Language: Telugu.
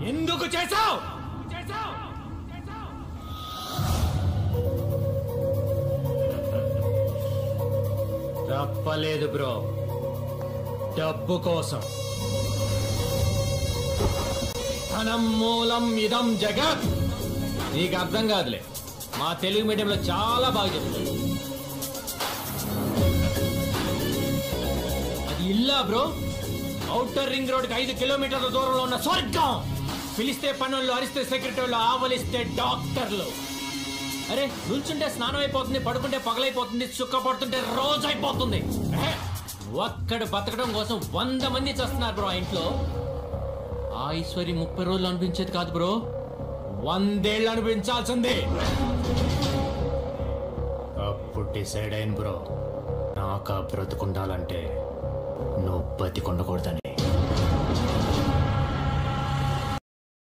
ఎందుకు చేసావు? తప్పలేదు బ్రో, డబ్బు కోసం. ధనం మూలం ఇదం జగత్. నీకు అర్థం కాదులే, మా తెలుగు మీడియంలో చాలా బాగా చెప్తాడు. అది ఇల్లా బ్రో? ఔటర్ రింగ్ రోడ్కి 5 కిలోమీటర్ల దూరంలో ఉన్న స్వర్గం. పిలిస్తే పనుల్లో, అరిస్తే సెక్రటరీలు, ఆవలిస్తే డాక్టర్లు. అరే నిల్చుంటే స్నానం అయిపోతుంది, పడుకుంటే పగలైపోతుంది, చుక్క పడుతుంటే రోజు అయిపోతుంది. ఒక్కడు బతకడం కోసం 100 మంది చేస్తున్నారు బ్రో. ఆ ఇంట్లో ఆ ఐశ్వర్యం 30 రోజులు అనిపించేది కాదు బ్రో, 100 ఏళ్ళు అనిపించాల్సిందే. అప్పుడు డిసైడ్ అయిన బ్రో, నాకు బ్రతుకుండాలంటే నువ్వు బతికొండకూడదని.